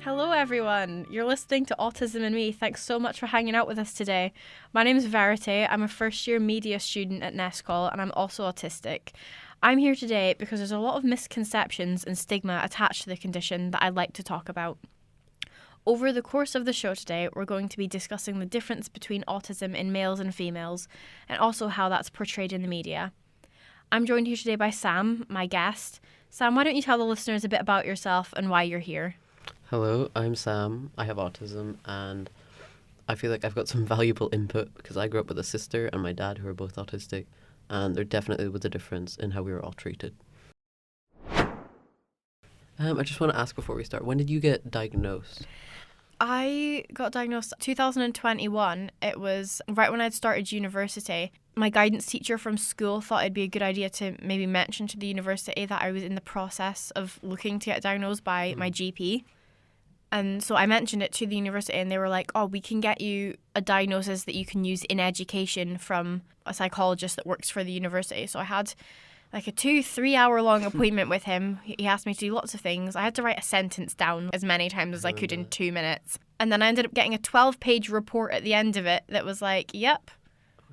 Hello everyone, you're listening to Autism Me. Thanks so much for hanging out with us today. My name is Verity, I'm a first year media student at Nescol and I'm also autistic. I'm here today because there's a lot of misconceptions and stigma attached to the condition that I'd like to talk about. Over the course of the show today, we're going to be discussing the difference between autism in males and females and also how that's portrayed in the media. I'm joined here today by Sam, my guest. Sam, why don't you tell the listeners a bit about yourself and why you're here? Hello, I'm Sam. I have autism and I feel like I've got some valuable input because I grew up with a sister and my dad who are both autistic, and there definitely was a difference in how we were all treated. I just want to ask before we start, when did you get diagnosed? I got diagnosed 2021. It was right when I'd started university. My guidance teacher from school thought it'd be a good idea to maybe mention to the university that I was in the process of looking to get diagnosed by my GP. And so I mentioned it to the university and they were like, oh, we can get you a diagnosis that you can use in education from a psychologist that works for the university. So I had like a 2-3 hour long appointment with him. He asked me to do lots of things. I had to write a sentence down as many times as I could in 2 minutes. And then I ended up getting a 12-page report at the end of it that was like, yep,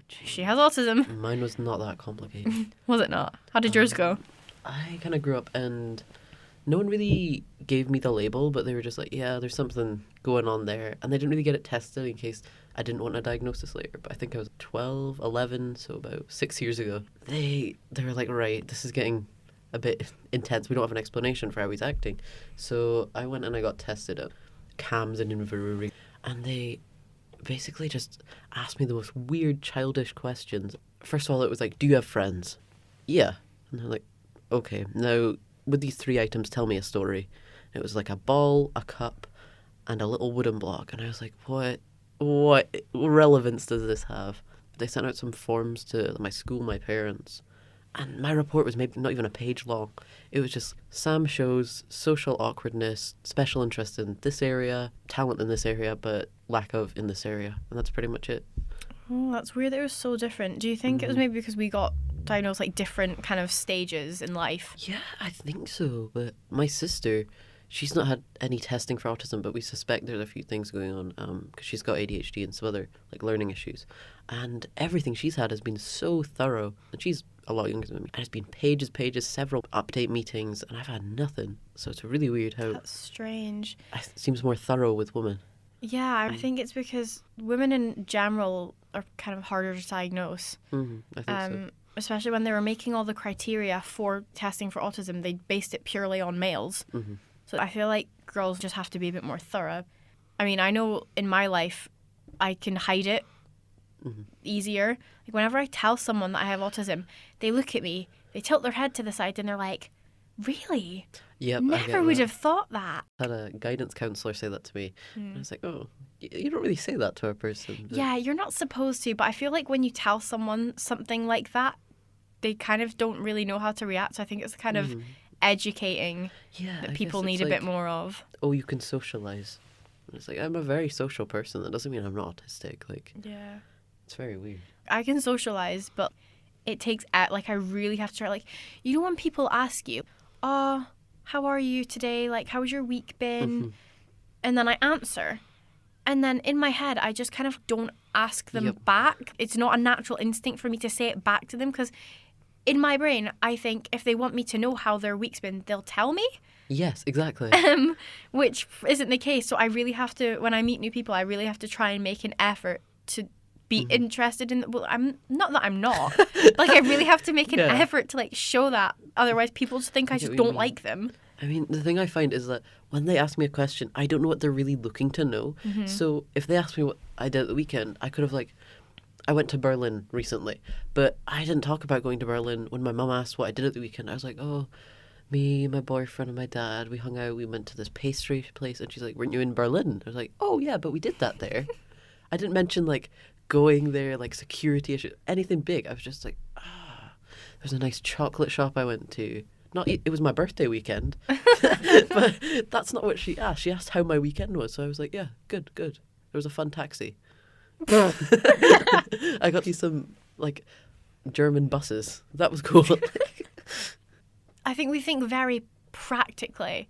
she has autism. Mine was not that complicated. Was it not? How did yours go? I kind of grew up and no one really gave me the label, but they were just like, yeah, there's something going on there. And they didn't really get it tested in case I didn't want a diagnosis later. But I think I was 12, 11, so about 6 years ago. They were like, right, this is getting a bit intense. We don't have an explanation for how he's acting. So I went and I got tested at CAMS in Inverurie. And they basically just asked me the most weird, childish questions. First of all, it was like, do you have friends? Yeah. And they're like, okay, now with these 3 items, tell me a story. It was like a ball, a cup, and a little wooden block. And I was like, what relevance does this have? They sent out some forms to my school, my parents, and my report was maybe not even a page long. It was just Sam shows social awkwardness, special interest in this area, talent in this area, but lack of in this area. And that's pretty much it. Oh, that's weird that it was so different. Do you think it was maybe because we got diagnosed like different kind of stages in life? Yeah, I think so. But my sister, she's not had any testing for autism, but we suspect there's a few things going on because she's got ADHD and some other like learning issues. And everything she's had has been so thorough. And she's a lot younger than me. And it's been pages, several update meetings, and I've had nothing. So it's really weird how... That's strange. It seems more thorough with women. Yeah, I think it's because women in general are kind of harder to diagnose. I think so. Especially when they were making all the criteria for testing for autism, they based it purely on males. So I feel like girls just have to be a bit more thorough. I mean, I know in my life, I can hide it easier. Like whenever I tell someone that I have autism, they look at me, they tilt their head to the side and they're like, really? Yep, Never would have thought that. I had a guidance counsellor say that to me. And I was like, oh, you don't really say that to a person. But... Yeah, you're not supposed to, but I feel like when you tell someone something like that, they kind of don't really know how to react. So I think it's kind of educating that people need a bit more of. Oh, you can socialise. And it's like, I'm a very social person. That doesn't mean I'm not autistic. Like, yeah. It's very weird. I can socialise, but it takes, like, I really have to try, like, you know when people ask you, oh, how are you today? Like, how's your week been? And then I answer. And then in my head, I just kind of don't ask them back. It's not a natural instinct for me to say it back to them because in my brain, I think if they want me to know how their week's been, they'll tell me. Yes, exactly. Which isn't the case. So I really have to, when I meet new people, I really have to try and make an effort to be interested in, well, I'm not that I'm not. Like, I really have to make an effort to, like, show that. Otherwise, people just think I just don't like them. I mean, the thing I find is that when they ask me a question, I don't know what they're really looking to know. So if they ask me what I did at the weekend, I could have, like, I went to Berlin recently, but I didn't talk about going to Berlin. When my mum asked what I did at the weekend, I was like, oh, me, my boyfriend and my dad, we hung out, we went to this pastry place, and she's like, weren't you in Berlin? I was like, oh yeah, but we did that there. I didn't mention like going there, like security issues, anything big. I was just like, there's a nice chocolate shop I went to. It was my birthday weekend, but that's not what she asked. She asked how my weekend was, so I was like, yeah, good. It was a fun taxi. I got you some like German buses. That was cool. I think we think very practically.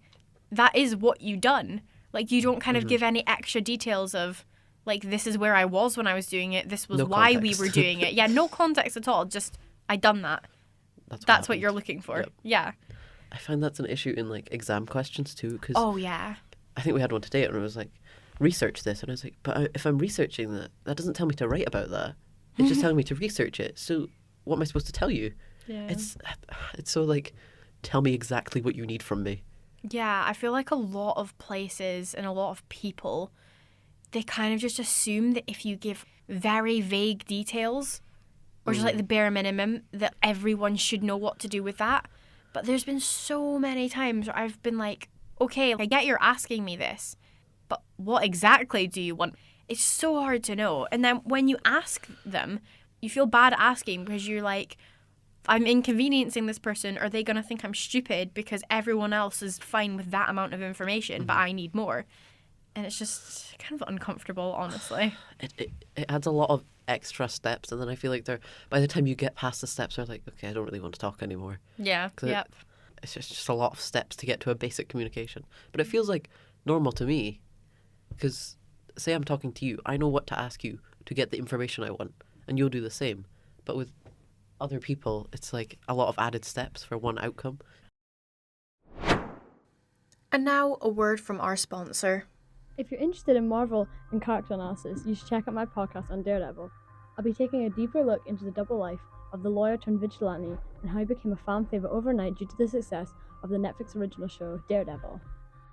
That is what you done. Like, you don't kind of give any extra details of, like, this is where I was when I was doing it. This was No why context. we were doing it. Yeah, no context at all. Just, I done that. That's what you're looking for. Yep. Yeah. I find that's an issue in, like, exam questions, too. Cause Oh, yeah. I think we had one today, and it was like, research this. And I was like, but if I'm researching that, that doesn't tell me to write about that. It's just telling me to research it. So what am I supposed to tell you? Yeah. It's so, like, tell me exactly what you need from me. Yeah, I feel like a lot of places and a lot of people, they kind of just assume that if you give very vague details, or just like the bare minimum, that everyone should know what to do with that. But there's been so many times where I've been like, okay, I get you're asking me this, but what exactly do you want? It's so hard to know. And then when you ask them, you feel bad asking because you're like, I'm inconveniencing this person. Are they going to think I'm stupid because everyone else is fine with that amount of information, but I need more? And it's just kind of uncomfortable, honestly. It adds a lot of extra steps, and then I feel like by the time you get past the steps, they're like, okay, I don't really want to talk anymore. Yeah, yep. It's just a lot of steps to get to a basic communication. But it feels like normal to me, because say I'm talking to you, I know what to ask you to get the information I want, and you'll do the same. But with other people, it's like a lot of added steps for one outcome. And now a word from our sponsor. If you're interested in Marvel and character analysis, you should check out my podcast on Daredevil. I'll be taking a deeper look into the double life of the lawyer turned vigilante and how he became a fan favourite overnight due to the success of the Netflix original show Daredevil.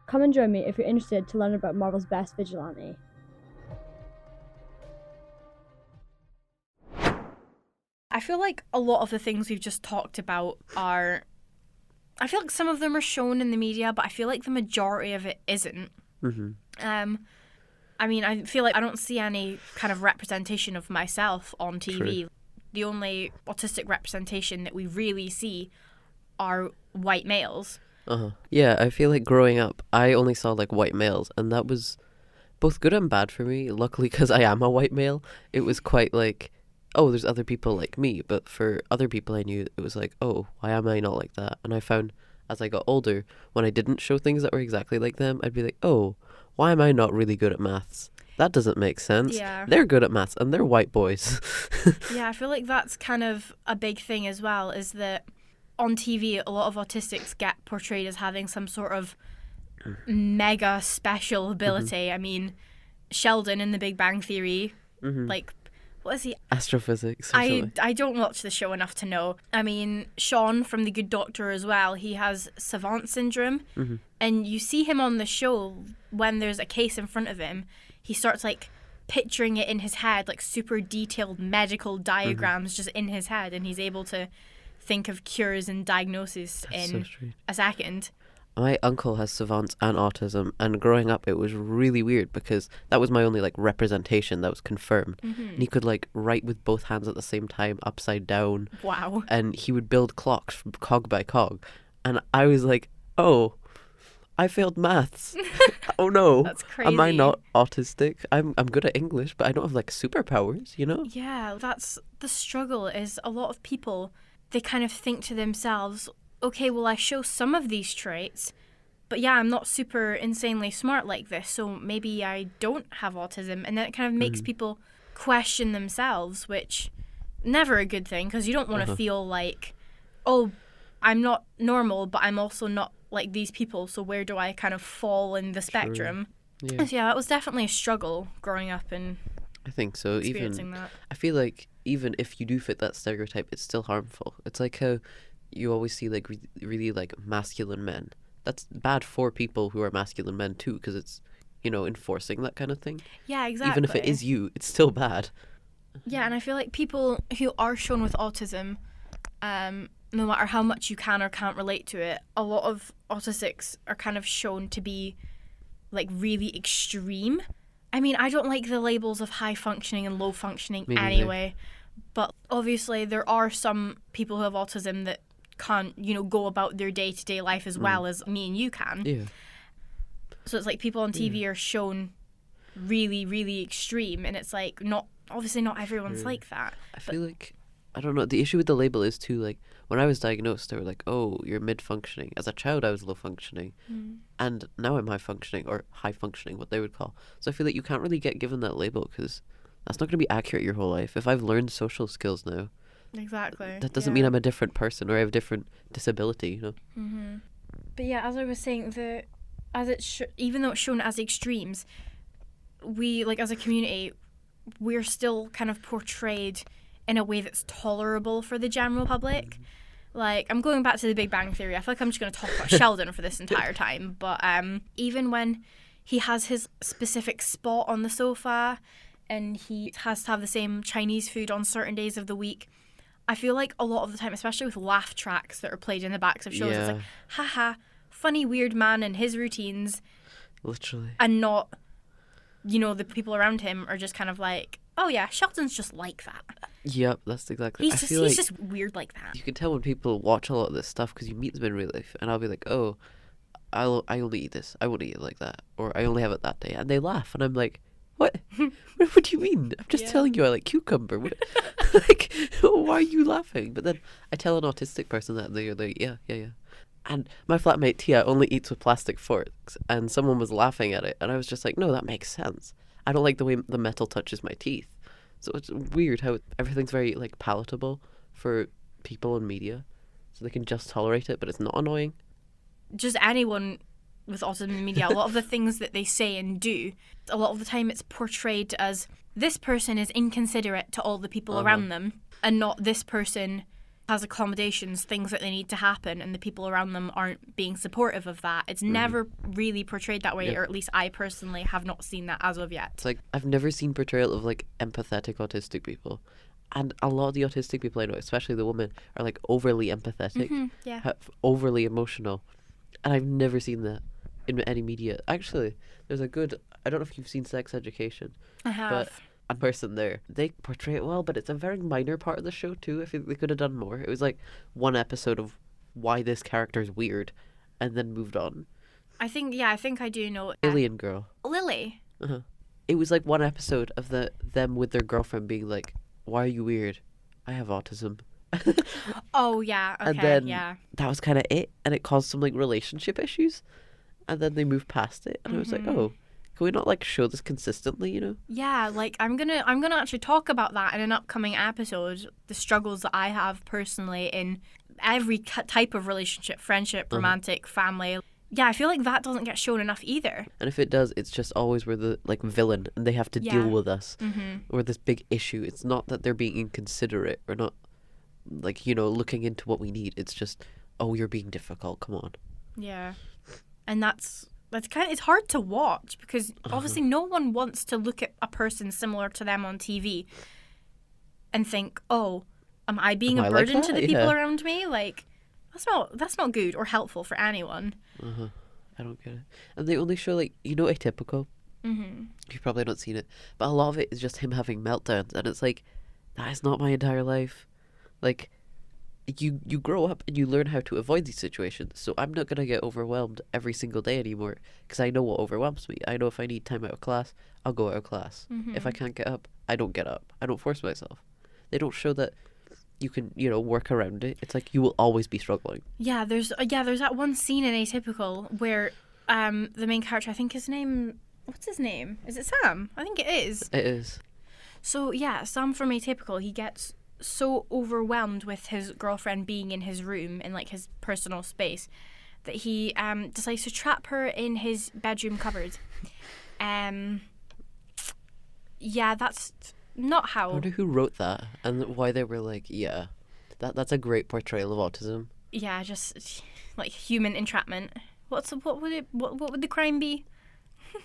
Come and join me if you're interested to learn about Marvel's best vigilante. I feel like a lot of the things we've just talked about I feel like some of them are shown in the media, but I feel like the majority of it isn't. Mm-hmm. I mean, I feel like I don't see any kind of representation of myself on TV. True. The only autistic representation that we really see are white males. Yeah, I feel like growing up, I only saw like white males, and that was both good and bad for me. Luckily, because I am a white male, it was quite like, oh, there's other people like me. But for other people I knew, it was like, oh, why am I not like that? And I found as I got older, when I didn't show things that were exactly like them, I'd be like, oh, why am I not really good at maths? That doesn't make sense. Yeah. They're good at maths and they're white boys. Yeah, I feel like that's kind of a big thing as well, is that on TV, a lot of autistics get portrayed as having some sort of mega special ability. I mean, Sheldon in The Big Bang Theory, like, what is he? Astrophysics. Or something. I don't watch the show enough to know. I mean, Sean from The Good Doctor as well, he has savant syndrome. And you see him on the show when there's a case in front of him, he starts like picturing it in his head, like super detailed medical diagrams just in his head, and he's able to think of cures and diagnosis in a second. My uncle has savants and autism, and growing up it was really weird because that was my only like representation that was confirmed. And he could like write with both hands at the same time, upside down. Wow. And he would build clocks from cog by cog. And I was like, oh, I failed maths. Oh no. That's crazy. Am I not autistic? I'm good at English, but I don't have like superpowers, you know? Yeah, that's the struggle, is a lot of people, they kind of think to themselves, okay, well, I show some of these traits, but yeah, I'm not super insanely smart like this, so maybe I don't have autism. And then it kind of makes people question themselves, which never a good thing, because you don't want to feel like, oh, I'm not normal, but I'm also not like these people, so where do I kind of fall in the spectrum? Yeah. So yeah, that was definitely a struggle growing up and I think so. experiencing Even that. I feel like even if you do fit that stereotype, it's still harmful. It's like how you always see like really like masculine men. That's bad for people who are masculine men too, because it's, you know, enforcing that kind of thing. Yeah, exactly. Even if it is you, it's still bad. Yeah, and I feel like people who are shown with autism, no matter how much you can or can't relate to it, a lot of autistics are kind of shown to be like really extreme. I mean, I don't like the labels of high functioning and low functioning anyway, but obviously there are some people who have autism that can't, you know, go about their day-to-day life as well as me and you can. Yeah. So it's like people on TV are shown really, really extreme, and it's like obviously not everyone's like that. I feel like I don't know. The issue with the label is too, like, when I was diagnosed, they were like, oh, you're mid-functioning. As a child, I was low-functioning. And now I'm high-functioning, or high-functioning, what they would call. So I feel like you can't really get given that label because that's not going to be accurate your whole life. If I've learned social skills now, Exactly. that doesn't mean I'm a different person or I have a different disability, you know? Mm-hmm. But yeah, as I was saying, even though it's shown as extremes, we, like, as a community, we're still kind of portrayed in a way that's tolerable for the general public. Like, I'm going back to the Big Bang Theory. I feel like I'm just going to talk about Sheldon for this entire time. But even when he has his specific spot on the sofa and he has to have the same Chinese food on certain days of the week, I feel like a lot of the time, especially with laugh tracks that are played in the backs of shows, it's like, haha, funny weird man and his routines. Literally. And not, the people around him are just kind of like, oh yeah, Sheldon's just like that. Yep, that's exactly. He's just weird like that. You can tell when people watch a lot of this stuff because you meet them in real life, and I'll be like, oh, I only eat this. I won't eat it like that, or I only have it that day, and they laugh, and I'm like, what? What do you mean? I'm just telling you I like cucumber. What? Like, why are you laughing? But then I tell an autistic person that, and they're like, yeah. And my flatmate Tia only eats with plastic forks, and someone was laughing at it, and I was just like, no, that makes sense. I don't like the way the metal touches my teeth. So it's weird how everything's very, like, palatable for people in media, so they can just tolerate it, but it's not annoying. Just anyone with autism in media, a lot of the things that they say and do, a lot of the time it's portrayed as this person is inconsiderate to all the people around them, and not this person has accommodations, things that they need to happen, and the people around them aren't being supportive of that. It's never really portrayed that way, or at least I personally have not seen that as of yet. It's like, I've never seen portrayal of, like, empathetic autistic people. And a lot of the autistic people I know, especially the women, are, like, overly empathetic, overly emotional. And I've never seen that in any media. Actually, there's a good, I don't know if you've seen Sex Education. I have. But a person there, they portray it well, but it's a very minor part of the show too. I think they could have done more. It was like one episode of why this character is weird, and then moved on. I think I do know. Alien Girl. Lily. It was like one episode of them with their girlfriend being like, "Why are you weird? I have autism." Oh yeah. Okay. And then that was kind of it, and it caused some, like, relationship issues, and then they moved past it, and I was like, oh. Can we not, like, show this consistently, you know? Yeah, like, I'm gonna actually talk about that in an upcoming episode, the struggles that I have personally in every type of relationship, friendship, romantic, family. Yeah, I feel like that doesn't get shown enough either. And if it does, it's just always we're the, like, villain, and they have to deal with us. Or this big issue. It's not that they're being inconsiderate or not, like, looking into what we need. It's just, oh, you're being difficult, come on. Yeah. And that's it's hard to watch because obviously no one wants to look at a person similar to them on TV and think, oh, am I being a burden to the people around me? Like, that's not good or helpful for anyone. I don't get it. And they only show, like, Atypical. You've probably not seen it, but a lot of it is just him having meltdowns, and it's like, that is not my entire life. Like, you grow up and you learn how to avoid these situations. So I'm not going to get overwhelmed every single day anymore because I know what overwhelms me. I know if I need time out of class, I'll go out of class. If I can't get up, I don't get up. I don't force myself. They don't show that you can, work around it. It's like you will always be struggling. Yeah, there's that one scene in Atypical where the main character, I think what's his name? Is it Sam? I think it is. It is. So yeah, Sam from Atypical, he gets so overwhelmed with his girlfriend being in his room, in, like, his personal space, that he decides to trap her in his bedroom cupboard. Yeah, that's not how. I wonder who wrote that and why they were like, yeah, that's a great portrayal of autism. Yeah, just like human entrapment. What would the crime be?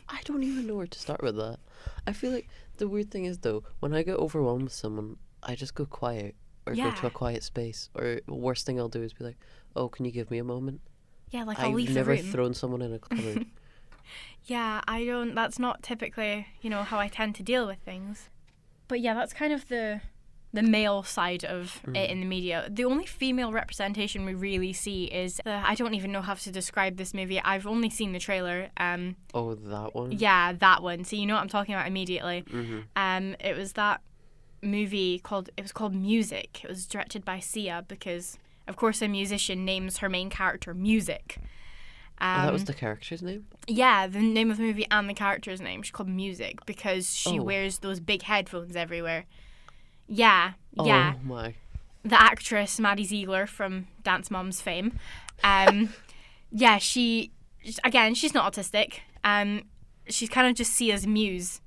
I don't even know where to start with that. I feel like the weird thing is, though, when I get overwhelmed with someone, I just go quiet or go to a quiet space. Or the worst thing I'll do is be like, oh, can you give me a moment? Yeah, like I'll leave the room. I've never thrown someone in a cupboard. Yeah, that's not typically, how I tend to deal with things. But yeah, that's kind of the male side of it in the media. The only female representation we really see is I don't even know how to describe this movie. I've only seen the trailer. Oh, that one? Yeah, that one. So you know what I'm talking about immediately. It was that movie called Music. It was directed by Sia because, of course, a musician names her main character Music. That was the character's name? Yeah, the name of the movie and the character's name. She's called Music because she Oh. wears those big headphones everywhere. Yeah, yeah. Oh my. The actress Maddie Ziegler from Dance Moms fame. Yeah, she's not autistic. She's kind of just Sia's muse.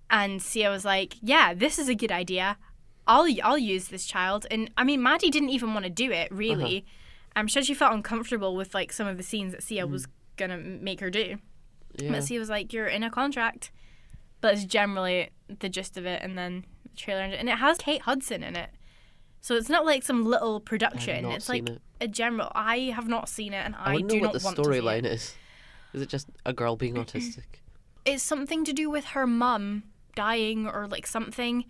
And Sia was like, yeah, this is a good idea. I'll use this child. And I mean, Maddie didn't even want to do it, really. I'm sure she felt uncomfortable with like some of the scenes that Sia was going to make her do. Yeah. But Sia was like, you're in a contract. But it's generally the gist of it. And then the trailer, and it has Kate Hudson in it. So it's not like some little production. not It's like seen it. a general. I have not seen it, and I wouldn't do know not what the want to see it. storyline is. Is it just a girl being autistic? It's something to do with her mum dying or like something,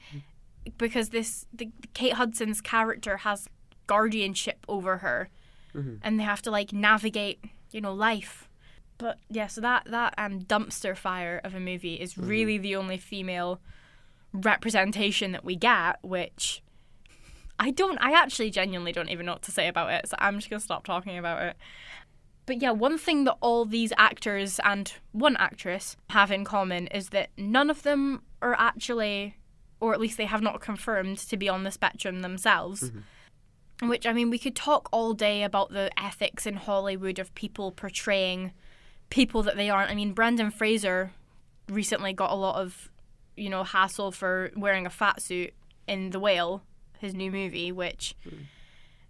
because the Kate Hudson's character has guardianship over her, and they have to like navigate, life. But yeah, so that dumpster fire of a movie is really the only female representation that we get, which I actually genuinely don't even know what to say about it, so I'm just gonna stop talking about it. But yeah, one thing that all these actors and one actress have in common is that none of them are actually, or at least they have not confirmed to be on the spectrum themselves. Which, I mean, we could talk all day about the ethics in Hollywood of people portraying people that they aren't. I mean, Brendan Fraser recently got a lot of, hassle for wearing a fat suit in The Whale, his new movie, which,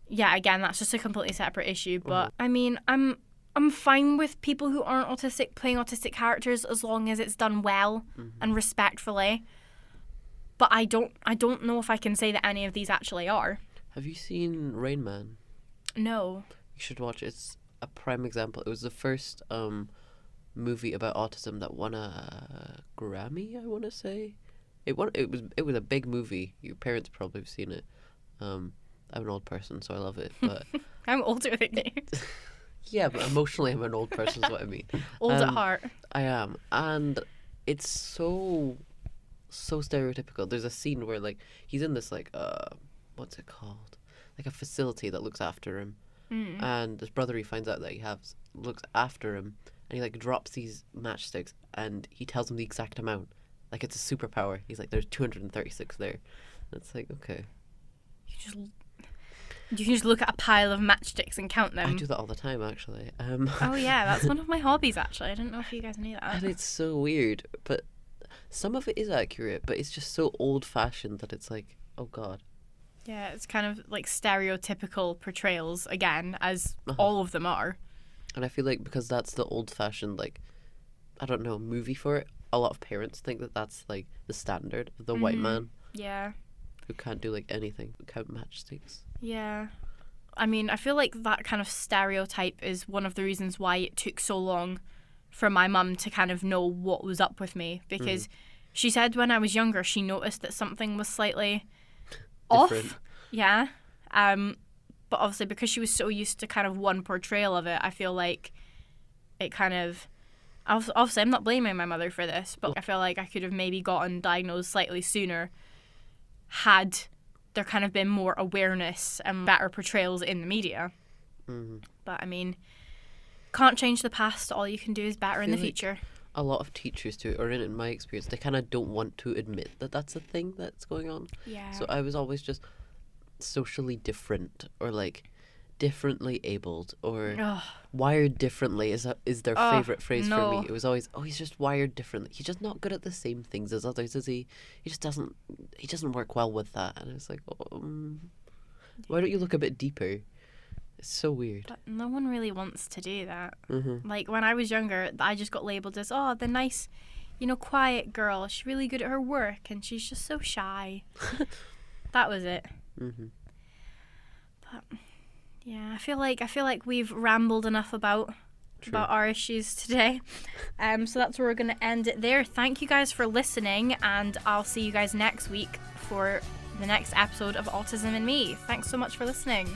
yeah, again, that's just a completely separate issue. But, I mean, I'm fine with people who aren't autistic playing autistic characters as long as it's done well and respectfully. But I don't know if I can say that any of these actually are. Have you seen Rain Man? No. You should watch it. It's a prime example. It was the first movie about autism that won a Grammy, I want to say. It was a big movie. Your parents probably have seen it. I'm an old person, so I love it. But I'm older than you. yeah, but emotionally, I'm an old person. Is what I mean. Old at heart. I am, and it's so stereotypical. There's a scene where like he's in this like what's it called? Like a facility that looks after him. And his brother, he finds out that looks after him, and he like drops these matchsticks, and he tells him the exact amount, like it's a superpower. He's like, there's 236 there. And it's like, okay, you can just look at a pile of matchsticks and count them. I do that all the time, actually. Oh yeah, that's one of my hobbies, actually. I didn't know if you guys knew that. And it's so weird, but some of it is accurate, but it's just so old-fashioned that it's like, oh god. Yeah, it's kind of like stereotypical portrayals, again, as all of them are. And I feel like because that's the old-fashioned, like, I don't know, movie for it, a lot of parents think that that's, like, the standard of the white man. Yeah. Who can't do, like, anything but count matchsticks. Yeah. I mean, I feel like that kind of stereotype is one of the reasons why it took so long for my mum to kind of know what was up with me. Because she said when I was younger, she noticed that something was slightly Different. off. Yeah. But obviously because she was so used to kind of one portrayal of it, I feel like it kind of, obviously I'm not blaming my mother for this, but I feel like I could have maybe gotten diagnosed slightly sooner had there kind of been more awareness and better portrayals in the media. But I mean, can't change the past, all you can do is better in the future. A lot of teachers too, or in my experience, they kind of don't want to admit that that's a thing that's going on. Yeah. So I was always just socially different, or like differently abled, or wired differently is their favorite phrase for me. It was always, he's just wired differently. He's just not good at the same things as others, is he? He doesn't work well with that. And I was like, why don't you look a bit deeper? It's so weird. But no one really wants to do that. Like when I was younger, I just got labelled as, the nice, quiet girl. She's really good at her work and she's just so shy. That was it. But yeah, I feel like we've rambled enough about our issues today. So that's where we're going to end it there. Thank you guys for listening, and I'll see you guys next week for the next episode of Autism Me. Thanks so much for listening.